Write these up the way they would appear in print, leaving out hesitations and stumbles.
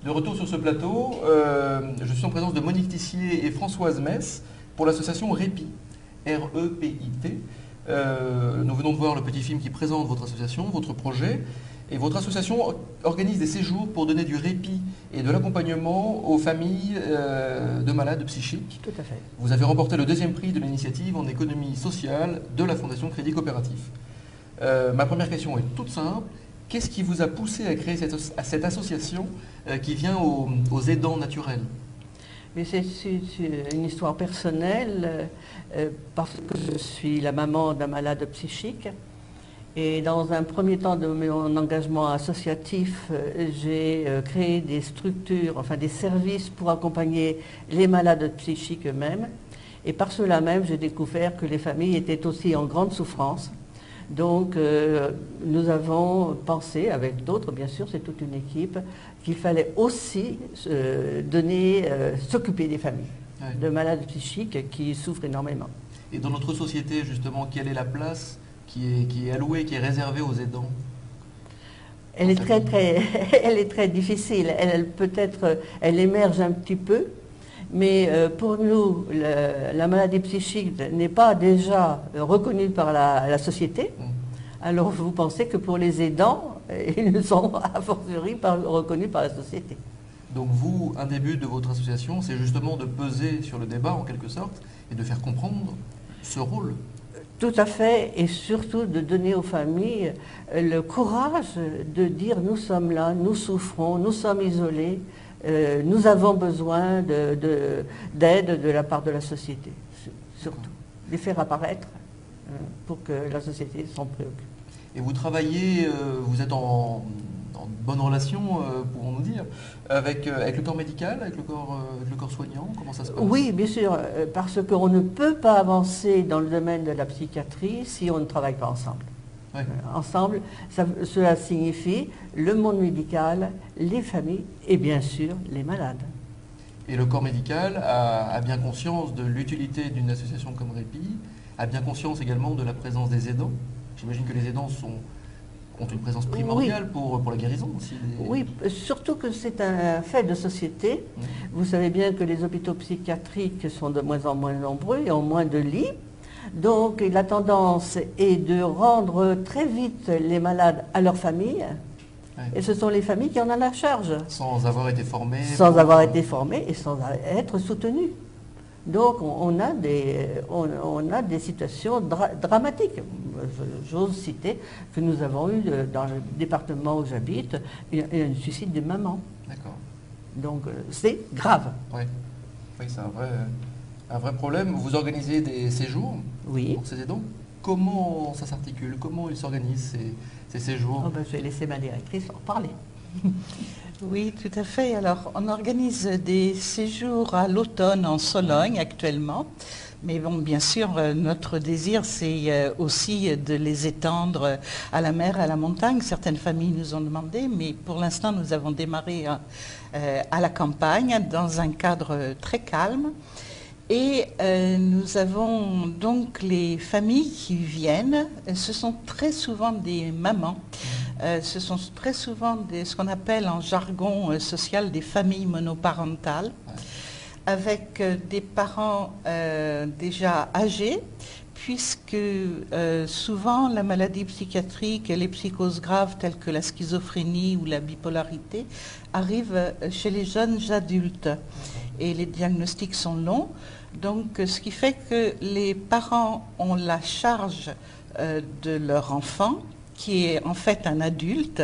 De retour sur ce plateau, je suis en présence de Monique Tissier et Françoise Mess pour l'association REPIT, R-E-P-I-T. Nous venons de voir le petit film qui présente votre association, votre projet. Et votre association organise des séjours pour donner du répit et de l'accompagnement aux familles de malades psychiques. Tout à fait. Vous avez remporté le 2e prix de l'initiative en économie sociale de la Fondation Crédit Coopératif. Ma première question est toute simple. Qu'est-ce qui vous a poussé à créer cette association qui vient aux aidants naturels? Mais c'est une histoire personnelle parce que je suis la maman d'un malade psychique. Et dans un premier temps de mon engagement associatif, j'ai créé des structures, enfin des services pour accompagner les malades psychiques eux-mêmes. Et par cela même, j'ai découvert que les familles étaient aussi en grande souffrance. Donc, nous avons pensé, avec d'autres, bien sûr, c'est toute une équipe, qu'il fallait aussi s'occuper des familles de malades psychiques qui souffrent énormément. Et dans notre société, justement, quelle est la place qui est allouée, qui est réservée aux aidants? Elle est très difficile. Elle émerge un petit peu. Mais pour nous, la maladie psychique n'est pas déjà reconnue par la société. Alors vous pensez que pour les aidants, ils ne sont a fortiori pas reconnus par la société. Donc vous, un des buts de votre association, c'est justement de peser sur le débat en quelque sorte et de faire comprendre ce rôle. Tout à fait, et surtout de donner aux familles le courage de dire nous sommes là, nous souffrons, nous sommes isolés. Nous avons besoin d'aide de la part de la société, surtout. Les faire apparaître pour que la société s'en préoccupe. Et vous travaillez, vous êtes en bonne relation, pouvons-nous dire, avec le corps médical, avec le corps soignant? Comment ça se passe? Oui, bien sûr, parce qu'on ne peut pas avancer dans le domaine de la psychiatrie si on ne travaille pas ensemble. Oui. Ensemble, cela signifie le monde médical, les familles et bien sûr les malades. Et le corps médical a bien conscience de l'utilité d'une association comme REPIT, a bien conscience également de la présence des aidants. J'imagine que les aidants ont une présence primordiale pour la guérison aussi. Oui, surtout que c'est un fait de société. Vous savez bien que les hôpitaux psychiatriques sont de moins en moins nombreux et ont moins de lits. Donc la tendance est de rendre très vite les malades à leur famille. Oui. Et ce sont les familles qui en ont la charge. Sans avoir été formés. Sans avoir été formés et sans être soutenus. Donc on a des situations dramatiques. J'ose citer que nous avons eu dans le département où j'habite un suicide de maman. D'accord. Donc c'est grave. Oui, oui, c'est un vrai problème. Vous organisez des séjours pour ces aidants. Comment ça s'articule? Comment ils s'organisent ces séjours? Je vais laisser ma directrice en parler. Oui, tout à fait. Alors, on organise des séjours à l'automne en Sologne actuellement. Mais bon, bien sûr, notre désir, c'est aussi de les étendre à la mer, à la montagne. Certaines familles nous ont demandé, mais pour l'instant, nous avons démarré à la campagne, dans un cadre très calme. Et nous avons donc les familles qui viennent. Ce sont très souvent des mamans. Ce sont très souvent ce qu'on appelle en jargon social des familles monoparentales, avec des parents déjà âgés, puisque souvent la maladie psychiatrique et les psychoses graves telles que la schizophrénie ou la bipolarité arrivent chez les jeunes adultes. Et les diagnostics sont longs, donc ce qui fait que les parents ont la charge de leur enfant, qui est en fait un adulte,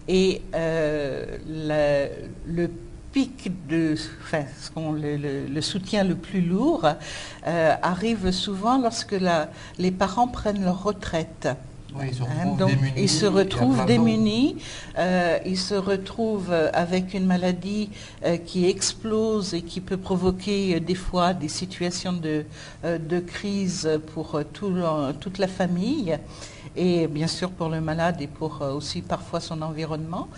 et le pic le soutien le plus lourd arrive souvent lorsque les parents prennent leur retraite. Oui, ils se retrouvent démunis, ils se retrouvent avec une maladie qui explose et qui peut provoquer des fois des situations de crise pour toute la famille et bien sûr pour le malade et pour aussi parfois son environnement.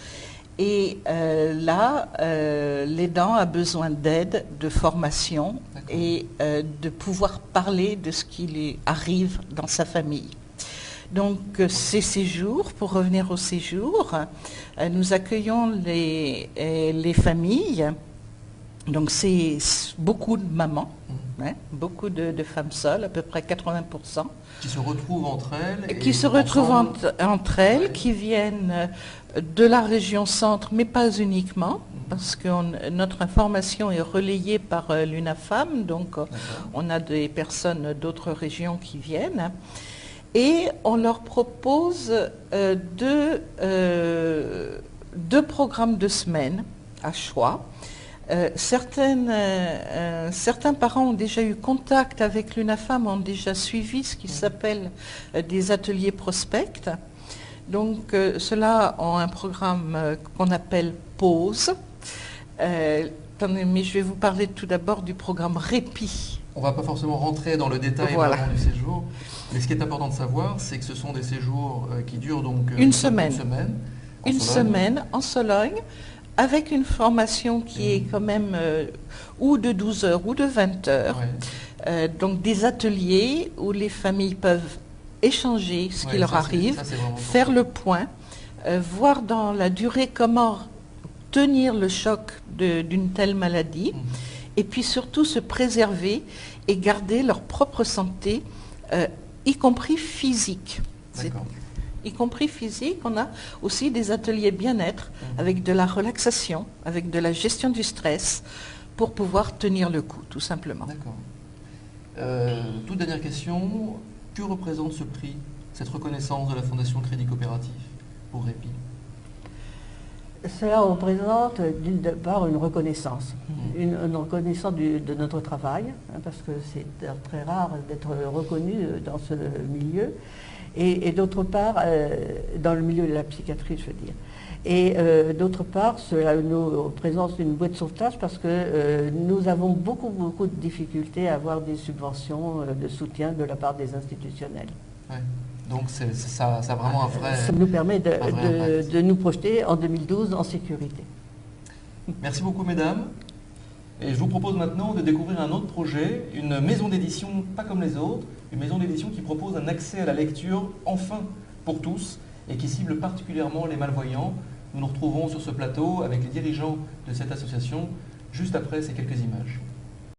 Et là, l'aidant a besoin d'aide, de formation et de pouvoir parler de ce qui lui arrive dans sa famille. Donc ces séjours, pour revenir au séjour, nous accueillons les familles. Donc c'est beaucoup de mamans, beaucoup de femmes seules, à peu près 80%. Qui se retrouvent entre elles. Qui se retrouvent entre elles, qui viennent de la région centre, mais pas uniquement, parce que notre information est relayée par l'UNAFAM, donc on a des personnes d'autres régions qui viennent. Et on leur propose deux programmes de semaine à choix. Certains parents ont déjà eu contact avec l'UNAFAM, ont déjà suivi ce qui s'appelle des ateliers prospects. Donc ceux-là ont un programme qu'on appelle Pause. Mais je vais vous parler tout d'abord du programme Répit. On ne va pas forcément rentrer dans le détail vraiment du séjour, mais ce qui est important de savoir, c'est que ce sont des séjours qui durent donc une semaine en Sologne, avec une formation qui est quand même ou de 12 heures ou de 20 heures. Ouais. Donc des ateliers où les familles peuvent échanger ce qui leur arrive, faire le point, voir dans la durée comment tenir le choc d'une telle maladie, et puis surtout se préserver et garder leur propre santé, y compris physique. Y compris physique, on a aussi des ateliers bien-être avec de la relaxation, avec de la gestion du stress pour pouvoir tenir le coup, tout simplement. D'accord. Toute dernière question, que représente ce prix, cette reconnaissance de la Fondation Crédit Coopératif pour Répit? Cela représente d'une part une reconnaissance, une reconnaissance de notre travail, parce que c'est très rare d'être reconnu dans ce milieu. Et d'autre part, dans le milieu de la psychiatrie, je veux dire. Et d'autre part, cela nous représente une bouée de sauvetage parce que nous avons beaucoup de difficultés à avoir des subventions de soutien de la part des institutionnels. Ouais. Donc ça a vraiment un vrai... Ça nous permet de nous projeter en 2012 en sécurité. Merci beaucoup, mesdames. Et je vous propose maintenant de découvrir un autre projet, une maison d'édition pas comme les autres, une maison d'édition qui propose un accès à la lecture enfin pour tous et qui cible particulièrement les malvoyants. Nous nous retrouvons sur ce plateau avec les dirigeants de cette association juste après ces quelques images.